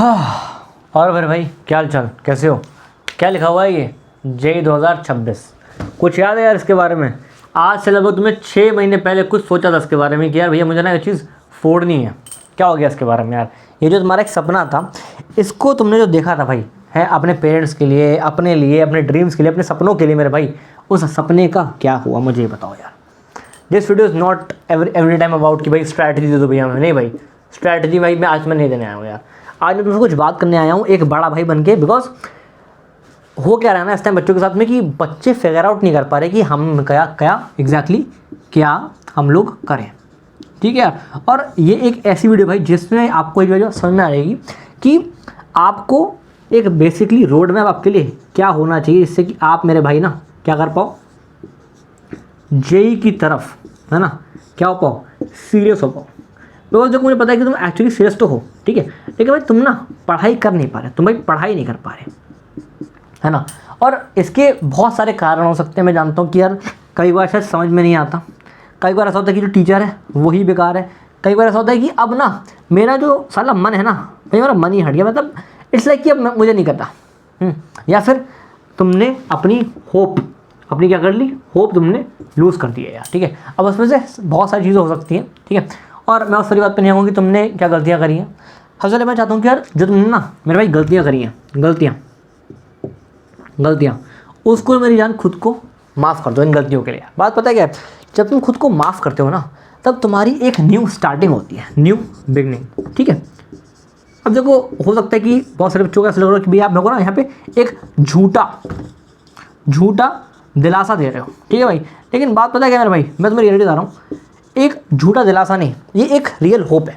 हाँ, और फिर भाई क्या हाल चाल, कैसे हो? क्या लिखा हुआ है ये जेई 2026? कुछ याद है यार इसके बारे में? आज से लगभग तुम्हें 6 महीने पहले कुछ सोचा था इसके बारे में कि यार भैया मुझे ना ये चीज़ फोड़नी है। क्या हो गया इसके बारे में यार? ये जो तुम्हारा एक सपना था, इसको तुमने जो देखा था भाई, है अपने पेरेंट्स के लिए, अपने ड्रीम्स के लिए, अपने सपनों के लिए, मेरे भाई उस सपने का क्या हुआ मुझे ये बताओ यार। This video is not every time about कि भाई स्ट्रैटेजी दे दो भैया हमें, नहीं भाई स्ट्रैटेजी भाई मैं आज मैं नहीं देने आया हूँ यार। आज मैं तुमसे कुछ बात करने आया हूँ एक बड़ा भाई बन के। बिकॉज हो क्या रहा है ना इस टाइम बच्चों के साथ में कि बच्चे फिगर आउट नहीं कर पा रहे कि हम क्या हम लोग करें, ठीक है। और ये एक ऐसी वीडियो भाई जिसमें आपको एक वीडियो समझ में आएगी कि आपको एक बेसिकली रोड मैप आपके लिए क्या होना चाहिए, जिससे कि आप मेरे भाई ना क्या कर पाओ, जेई की तरफ, है ना, क्या हो पाओ, सीरियस हो पाओ। बिकॉज देखो मुझे पता है कि तुम एक्चुअली सीरियस तो हो, ठीक है, लेकिन भाई तुम ना पढ़ाई कर नहीं पा रहे, तुम भाई पढ़ाई नहीं कर पा रहे, है ना। और इसके बहुत सारे कारण हो सकते हैं। मैं जानता हूँ कि यार कई बार शायद समझ में नहीं आता, कई बार ऐसा होता है कि जो टीचर है वही बेकार है, कई बार ऐसा होता है कि अब ना मेरा जो साला मन है ना भाई, मेरा मन ही हट गया, मतलब इट्स लाइक कि अब मुझे नहीं करता। या फिर तुमने अपनी होप क्या कर ली, होप तुमने लूज़ कर दी है यार, ठीक है। अब उसमें से बहुत सारी चीज़ें हो सकती हैं, ठीक है, और मैं उस सारी बात पे नहीं आऊँगा कि तुमने क्या गलतियाँ करी हैं। सबसे पहले मैं चाहता हूँ कि यार जो तुमने ना मेरे भाई गलतियाँ करी हैं, गलतियाँ उसको मेरी जान खुद को माफ़ कर दो इन गलतियों के लिए। बात पता है क्या है, जब तुम खुद को माफ़ करते हो ना तब तुम्हारी एक न्यू स्टार्टिंग होती है, न्यू बिगनिंग, ठीक है। अब देखो हो सकता है कि बहुत सारे बच्चों को ऐसा लग रहा है कि भैया आप लोगों को ना यहाँ पे एक झूठा दिलासा दे रहे हो, ठीक है भाई। लेकिन बात पता है क्या मेरे भाई, मैं तुम्हें रियलिटी बता रहा हूँ, एक झूठा दिलासा नहीं, ये एक रियल होप है,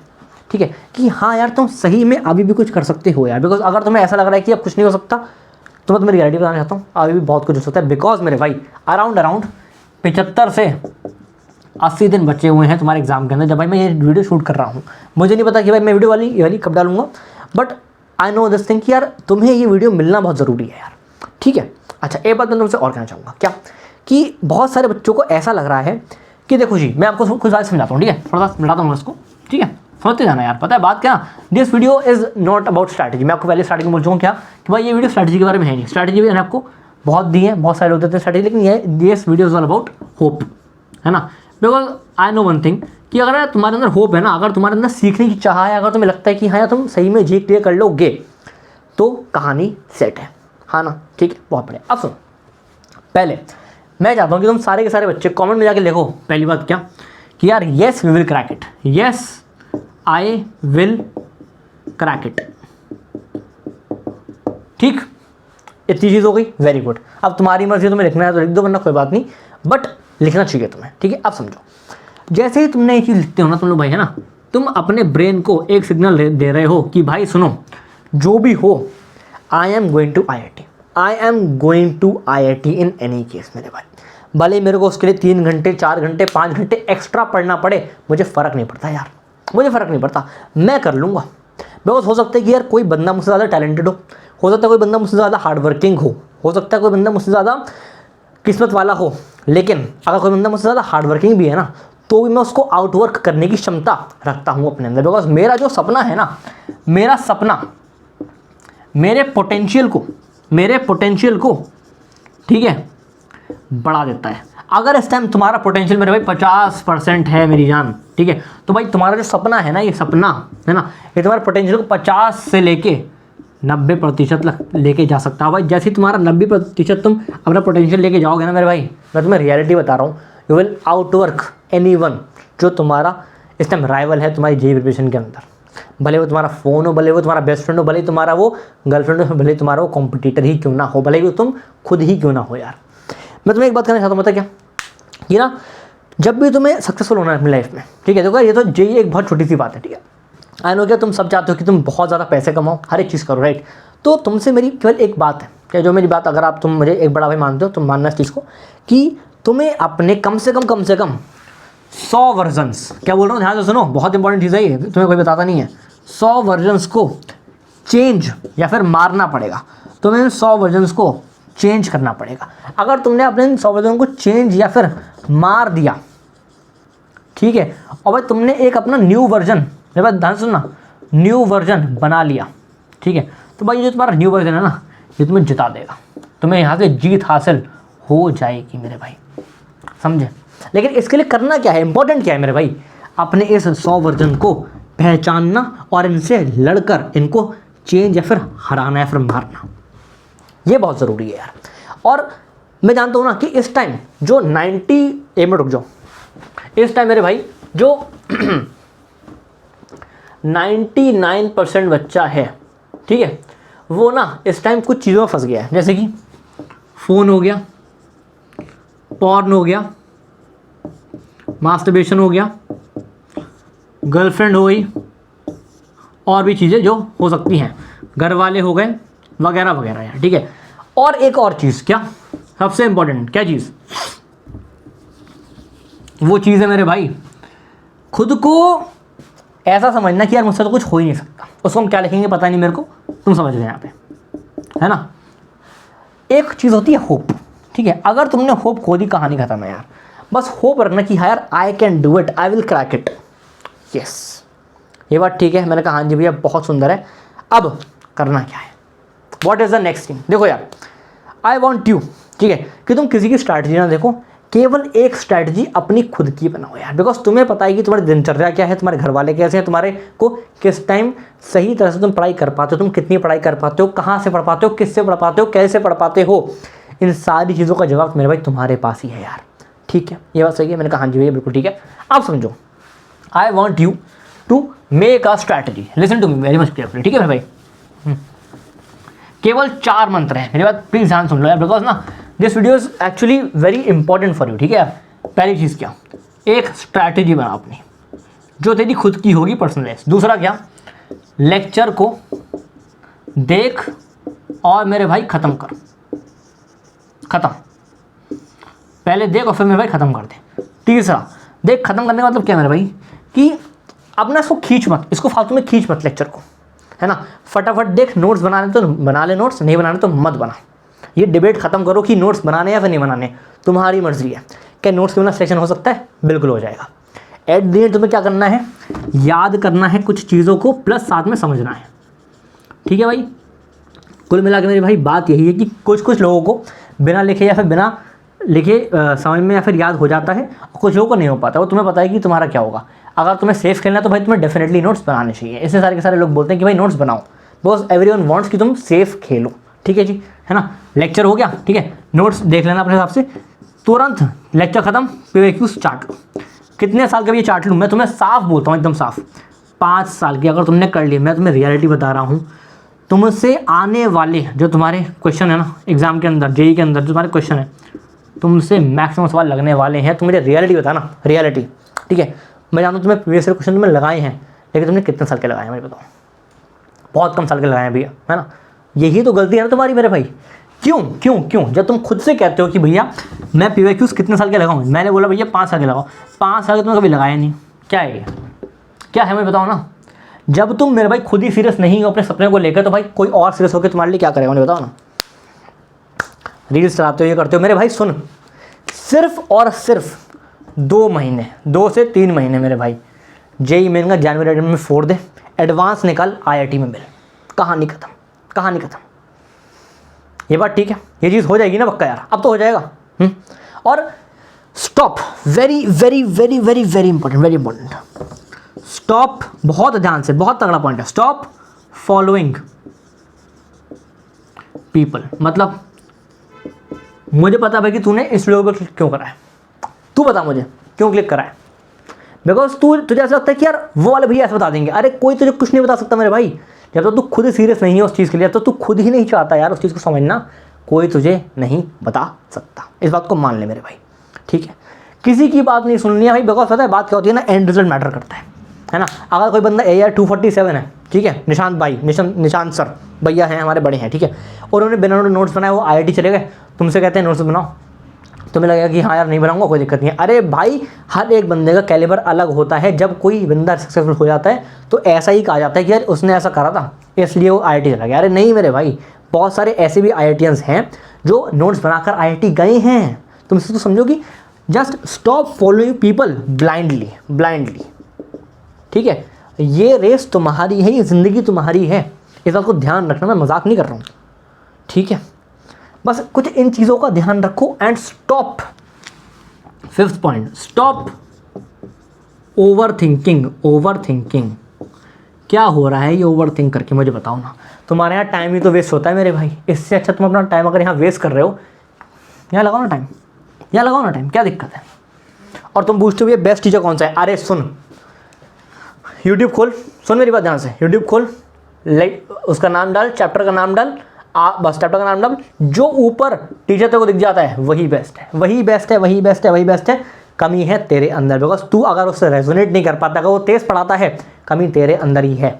ठीक है, कि हाँ यार तुम सही में अभी भी कुछ कर सकते हो यार। बिकॉज अगर तुम्हें ऐसा लग रहा है कि अब कुछ नहीं हो सकता, तो मैं तुम्हें रियलिटी बताना चाहता हूँ, अभी भी बहुत कुछ हो सकता है। बिकॉज मेरे भाई अराउंड 75 से 80 दिन बचे हुए हैं तुम्हारे एग्जाम के अंदर जब भाई मैं ये वीडियो शूट कर रहा हूँ। मुझे नहीं पता कि भाई मैं वीडियो ये वाली कब डालूंगा, but I know this thing कि यार तुम्हें ये वीडियो मिलना बहुत ज़रूरी है यार, ठीक है। अच्छा एक बात मैं तुमसे और कहना चाहूँगा, क्या कि बहुत सारे बच्चों को ऐसा लग रहा है कि देखो जी मैं आपको कुछ बात समझाता हूँ, ठीक है, थोड़ा सा समझाता हूँ इसको, ठीक है, समझते जाना यार। पता है बात क्या, this video is not about strategy. मैं आपको पहले स्टार्टिंग में बोल चुका हूँ क्या कि भाई ये वीडियो स्ट्रैटेजी के बारे में है नहीं। स्ट्रैटेजी भी मैंने आपको बहुत दी है, बहुत सारे लोग देते हैं स्ट्रैटेजी, लेकिन ये this video is all about hope, है ना। Because I know one thing कि अगर तुम्हारे अंदर होप है ना, अगर तुम्हारे अंदर सीखने की चाह है, अगर तुम्हें लगता है कि हाँ यार तुम सही में जी क्लियर कर लोगे, तो कहानी सेट है, हाँ ना, ठीक है, बहुत बढ़िया। अब सुनो, पहले मैं चाहता हूँ कि तुम सारे के सारे बच्चे कमेंट में जाके लिखो पहली बात क्या कि यार yes we will crack it, yes I will crack it, ठीक, इतनी चीज़ हो गई, वेरी गुड। अब तुम्हारी मर्जी, तुम्हें लिखना है तो लिख दो, वरना कोई बात नहीं, बट लिखना चाहिए तुम्हें, ठीक है। अब समझो, जैसे ही तुमने ये चीज़ लिखते हो ना तुम लोग भाई, है ना, तुम अपने ब्रेन को एक सिग्नल दे रहे हो कि भाई सुनो, जो भी हो I am going to IIT in any case मेरे भाई। भले मेरे को उसके लिए 3 घंटे 4 घंटे 5 घंटे एक्स्ट्रा पढ़ना पड़े, मुझे फ़र्क नहीं पड़ता यार, मुझे फ़र्क नहीं पड़ता, मैं कर लूँगा। बिकॉज हो सकता है कि यार कोई बंदा मुझसे ज़्यादा टैलेंटेड हो सकता है कोई बंदा मुझसे ज़्यादा हार्ड वर्किंग हो सकता है कोई बंदा मुझसे ज़्यादा किस्मत वाला हो, लेकिन अगर कोई बंदा मुझसे ज़्यादा हार्ड वर्किंग भी है ना, तो भी मैं उसको आउटवर्क करने की क्षमता रखता हूँ अपने अंदर। बिकॉज मेरा जो सपना है ना, मेरा सपना मेरे पोटेंशियल को ठीक है बढ़ा देता है। अगर इस टाइम तुम्हारा पोटेंशियल मेरे भाई 50% है मेरी जान, ठीक है, तो भाई तुम्हारा जो सपना है ना, ये सपना है ना, ये तुम्हारे पोटेंशियल को 50 से लेके 90% लेके जा सकता है भाई। जैसे ही तुम्हारा 90% तुम अपना पोटेंशियल लेके जाओगे ना मेरे भाई, मैं तुम्हें रियलिटी बता रहा हूँ, यू विल आउटवर्क एनीवन जो तुम्हारा इस टाइम राइवल है तुम्हारी जेईई प्रिपरेशन के अंदर। भले वो तुम्हारा फ़ोन हो, भले वो तुम्हारा बेस्ट फ्रेंड हो, भले तुम्हारा वो गर्लफ्रेंड हो, भले तुम्हारा वो कॉम्पिटिटर ही क्यों ना हो, भले वो तुम खुद ही क्यों ना हो यार। मैं तुम्हें एक बात कहना चाहता हूँ, पता क्या, कि ना जब भी तुम्हें सक्सेसफुल होना है अपनी लाइफ में, ठीक है, देखो ये तो जेईई एक बहुत छोटी सी बात है, ठीक है। आई नो क्या तुम सब चाहते हो कि तुम बहुत ज़्यादा पैसे कमाओ, हर एक चीज़ करो, राइट। तो तुमसे मेरी केवल एक बात है, क्या जो मेरी बात, अगर आप तुम मुझे एक बड़ा भाई मानते हो, तुम मानना इस चीज़ को कि तुम्हें अपने कम से कम 100 वर्जन्स, क्या बोल रहा हूँ ध्यान से सुनो, बहुत इंपॉर्टेंट चीज़ है ये, तुम्हें कोई बताता नहीं है, 100 वर्जन्स को चेंज या फिर मारना पड़ेगा। तुम्हें 100 वर्जन्स को चेंज करना पड़ेगा। अगर तुमने अपने 100 वर्जन को चेंज या फिर मार दिया, ठीक है, और भाई तुमने एक अपना न्यू वर्जन, मेरे बात ध्यान सुनना, न्यू वर्जन बना लिया, ठीक है। तो भाई ये जो तुम्हारा न्यू वर्जन है ना, ये तुम्हें जिता देगा, तुम्हें यहाँ से जीत हासिल हो जाएगी मेरे भाई, समझे। लेकिन इसके लिए करना क्या है, इंपॉर्टेंट क्या है मेरे भाई, अपने इस 100 वर्जन को पहचानना और इनसे लड़कर इनको चेंज या फिर हराना या फिर मारना, ये बहुत ज़रूरी है यार। और मैं जानता हूँ ना कि इस टाइम जो 90 में रुक जाओ, इस टाइम मेरे भाई जो 99% बच्चा है, ठीक है, वो ना इस टाइम कुछ चीज़ों में फंस गया है, जैसे कि फ़ोन हो गया, पॉर्न हो गया, मास्टरबेशन हो गया, गर्लफ्रेंड हो गई, और भी चीज़ें जो हो सकती हैं, घर वाले हो गए वगैरह वगैरह यार, ठीक है। और एक और चीज़, क्या सबसे इम्पोर्टेंट क्या चीज़, वो चीज़ है मेरे भाई, खुद को ऐसा समझना कि यार मुझसे तो कुछ हो ही नहीं सकता। उसको हम क्या लिखेंगे पता नहीं मेरे को, तुम समझ गए यहाँ पे, है ना। एक चीज़ होती है होप, ठीक है, अगर तुमने होप खो दी कहानी खत्म है यार। बस होप रखना कि हाँ यार I can do it, I will crack it, yes, ये बात ठीक है। मैंने कहा हाँ जी भैया बहुत सुंदर है। अब करना क्या है, what is the next thing. देखो यार, आई वॉन्ट यू, ठीक है, कि तुम किसी की स्ट्रैटेजी ना देखो, केवल एक स्ट्रैटेजी अपनी खुद की बनाओ यार। बिकॉज तुम्हें पता है कि तुम्हारी दिनचर्या क्या है, तुम्हारे घर वाले कैसे हैं, तुम्हारे को किस टाइम सही तरह से तुम पढ़ाई कर पाते हो, तुम कितनी पढ़ाई कर पाते हो, कहाँ से पढ़ पाते हो, किससे पढ़ पाते हो, कैसे पढ़ पाते हो, इन सारी चीज़ों का जवाब मेरे भाई तुम्हारे पास ही है यार, ठीक है। ये बात सही है, मैंने कहा हाँ जी भैया बिल्कुल ठीक है। अब समझो, I want you to make a strategy, listen to me very much carefully, ठीक है भाई। केवल 4 मंत्र हैं, मेरी बात प्लीज ध्यान सुन लो यार, बिकॉज ना this video is actually very important for you, ठीक है यार। पहली चीज़ क्या, एक स्ट्रैटेजी बना अपनी जो तेरी खुद की होगी, पर्सनलाइज। दूसरा क्या, लेक्चर को देख और मेरे भाई ख़त्म कर, ख़त्म, पहले देख और फिर मेरे भाई ख़त्म कर दे। तीसरा, देख ख़त्म करने का मतलब क्या मेरे भाई, कि अपना इसको खींच मत, इसको फालतू में खींच मत लेक्चर को, है ना। फटाफट देख, नोट्स बनाने तो बना ले नोट्स, नहीं बनाने तो मत बना। ये डिबेट खत्म करो कि नोट्स बनाने या फिर नहीं बनाने, तुम्हारी मर्जी है। क्या नोट्स के बिना सिलेक्शन हो सकता है, बिल्कुल हो जाएगा। एट द एंड तुम्हें क्या करना है, याद करना है कुछ चीज़ों को, प्लस साथ में समझना है, ठीक है भाई। कुल मिला के मेरी भाई बात यही है कि कुछ कुछ लोगों को बिना लिखे या फिर बिना लिखे समझ में या फिर याद हो जाता है, कुछ लोगों को नहीं हो पाता। वो तुम्हें पता है कि तुम्हारा क्या होगा। अगर तुम्हें सेफ खेलना है तो भाई तुम्हें डेफिनेटली नोट्स बनाने चाहिए। इससे सारे के सारे लोग बोलते हैं कि भाई नोट्स बनाओ, बिकॉज एवरीवन वांट्स कि तुम सेफ खेलो, ठीक है जी, है ना। लेक्चर हो गया, ठीक है, नोट्स देख लेना अपने हिसाब से, तुरंत लेक्चर खत्म, PYQs चार्ट लो। कितने साल का भी ये चार्ट लूँ मैं, तुम्हें साफ बोलता हूँ, एकदम साफ, 5 साल की अगर तुमने कर ली, मैं तुम्हें रियलिटी बता रहा हूँ, तुमसे आने वाले जो तुम्हारे क्वेश्चन है ना एग्जाम के अंदर, JEE के अंदर जो तुम्हारे क्वेश्चन है, तुमसे मैक्सिमम सवाल लगने वाले हैं। तुम मुझे रियलिटी बताना, रियलिटी, ठीक है। मैं जानता हूँ तुम्हें प्रीवियस ईयर क्वेश्चन तुम्हें लगाए हैं, लेकिन तुमने कितने साल के लगाए हैं मुझे बताओ। बहुत कम साल के लगाए हैं भैया, है ना। यही तो गलती है ना तुम्हारी मेरे भाई। क्यों क्यों क्यों, जब तुम खुद से कहते हो कि भैया मैं PYQs कितने साल के लगाऊँ, मैंने बोला भैया 5 साल के लगाओ, 5 साल के तुमने कभी लगाया नहीं, क्या है ये, क्या है मुझे बताओ ना। जब तुम मेरे भाई खुद ही सीरियस नहीं हो अपने सपने को लेकर, तो भाई कोई और सीरियस होकर तुम्हारे लिए क्या करेगा मुझे बताओ ना। रील्स चलाते हो, ये करते हो, मेरे भाई सुन, सिर्फ और सिर्फ 2 महीने, 2 से 3 महीने मेरे भाई, JEE मेन का जनवरी में फोड़ दे, एडवांस निकाल, IIT में मिल, कहानी खत्म, कहानी खत्म। ये बात ठीक है, ये चीज़ हो जाएगी ना पक्का यार, अब तो हो जाएगा। और stop, very very very very very important, very important, stop, बहुत ध्यान से, बहुत तगड़ा पॉइंट है, स्टॉप फॉलोइंग पीपल। मतलब मुझे पता भाई कि तूने इस वीडियो पर क्लिक क्यों करा है, तू बता मुझे क्यों क्लिक करा है। बिकॉज तुझे ऐसा लगता है कि यार वो वाले भैया ऐसा बता देंगे। अरे कोई तुझे कुछ नहीं बता सकता मेरे भाई, जब तक तू खुद सीरियस नहीं है उस चीज़ के लिए, तो तू खुद ही नहीं चाहता यार उस चीज़ को समझना, कोई तुझे नहीं बता सकता। इस बात को मान ले मेरे भाई, ठीक है। किसी की बात नहीं सुननी है भाई, बिकॉज पता है बात क्या होती है ना, एंड रिजल्ट मैटर करता है ना। अगर कोई बंदा AR 247 है, ठीक है, निशांत भाई, निशांत सर भैया हैं हमारे बड़े हैं, ठीक है, और उन्होंने बिना नोट्स बनाए वो IIT चले गए, तुमसे कहते हैं नोट्स बनाओ, तुम्हें लगेगा कि हाँ यार नहीं बनाऊंगा, कोई दिक्कत नहीं है। अरे भाई हर एक बंदे का कैलिबर अलग होता है। जब कोई बंदा सक्सेसफुल हो जाता है तो ऐसा ही कहा जाता है कि यार उसने ऐसा करा था इसलिए वो IIT चला गया। अरे नहीं मेरे भाई, बहुत सारे ऐसे भी IITians हैं जो नोट्स बनाकर IIT गए हैं। तुम इसको समझो कि just stop following people blindly, ठीक है। ये रेस तुम्हारी है, ये ज़िंदगी तुम्हारी है, इस बात को ध्यान रखना, मैं मजाक नहीं कर रहा हूँ, ठीक है। बस कुछ इन चीज़ों का ध्यान रखो and stop. 5th point, stop over thinking. क्या हो रहा है ये ओवर थिंक करके, मुझे बताओ ना। तुम्हारे यहाँ टाइम ही तो वेस्ट होता है मेरे भाई, इससे अच्छा तुम अपना टाइम अगर यहाँ वेस्ट कर रहे हो, यहाँ लगाओ ना टाइम, क्या दिक्कत है। और तुम पूछते हो ये बेस्ट टीचर कौन सा है, अरे सुन, यूट्यूब खोल, सुन मेरी बात ध्यान से, यूट्यूब खोल, उसका नाम डाल, चैप्टर का नाम डाल, बस चैप्टर का नाम डाल, जो ऊपर टीचर तेरे को दिख जाता है वही बेस्ट है। कमी है तेरे अंदर, बिकॉज तू अगर उससे रेजोनेट नहीं कर पाता, अगर वो तेज पढ़ाता है, कमी तेरे अंदर ही है।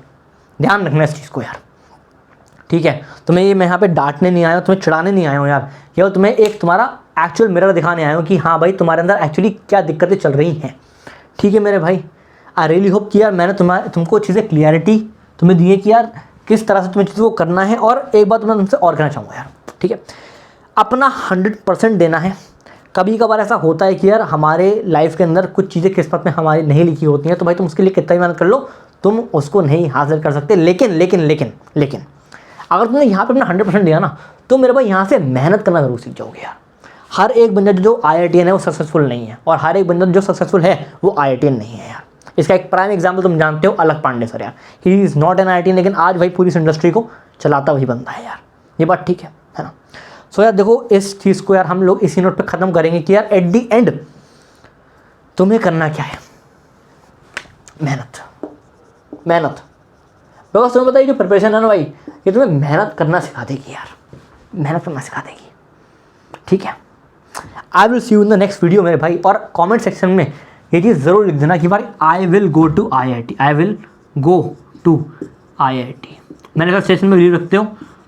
ध्यान रखना इस चीज़ को यार, ठीक है। तुम्हें ये मैं यहाँ पे डांटने नहीं आया हूँ, तुम्हें चिढ़ाने नहीं आया हूँ यार, केवल तुम्हें एक तुम्हारा एक्चुअल मिरर दिखाने आया हूँ कि हाँ भाई तुम्हारे अंदर एक्चुअली क्या दिक्कतें चल रही हैं, ठीक है मेरे भाई। आई रियली होप कि यार मैंने तुमको चीज़ें क्लियरिटी तुम्हें दी है कि यार किस तरह से तुम्हें चीज़ों को करना है। और एक बात मैं तुमसे और कहना चाहूँगा यार, ठीक है, अपना 100% देना है। कभी कभार ऐसा होता है कि यार हमारे लाइफ के अंदर कुछ चीज़ें किस्मत में हमारी नहीं लिखी होती हैं, तो भाई तुम उसके लिए कितना ही मेहनत कर लो, तुम उसको नहीं हासिल कर सकते। लेकिन अगर तुमने यहाँ पे अपना 100% दिया ना, तो मेरे भाई यहाँ से मेहनत करना जरूर सीख जाओगे यार। हर एक बंदा जो IITian है वो सक्सेसफुल नहीं है, और हर एक बंदा जो सक्सेसफुल है वो IITian नहीं है यार। इसका एक प्राइम एग्जाम्पल तुम जानते हो, अलख पांडे सर यार, he is not an IITian, लेकिन आज भाई पूरी इस इंडस्ट्री को चलाता वही बंदा है यार। ये बात ठीक है ना। सो यार देखो, इस चीज़ को यार हम लोग इसी नोट पे ख़त्म करेंगे कि यार एट दी एंड तुम्हें करना क्या है, मेहनत। बिकॉज तुम्हें पता है जो प्रिपरेशन है ना भाई, ये तुम्हें मेहनत करना सिखा देगी यार, ठीक है। I will see you in the next video मेरे भाई। और कमेंट सेक्शन में ये चीज़ ज़रूर लिख देना कि भाई I will go to IIT। मैंने कहा सेशन में वीडियो रखते हो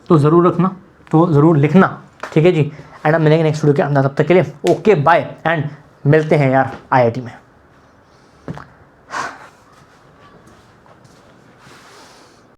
तो ज़रूर रखना, तो ज़रूर लिखना, ठीक है जी। एंड अब मिलेंगे नेक्स्ट वीडियो के अंदर, तब तक के लिए ओके बाय, एंड मिलते हैं यार IIT में।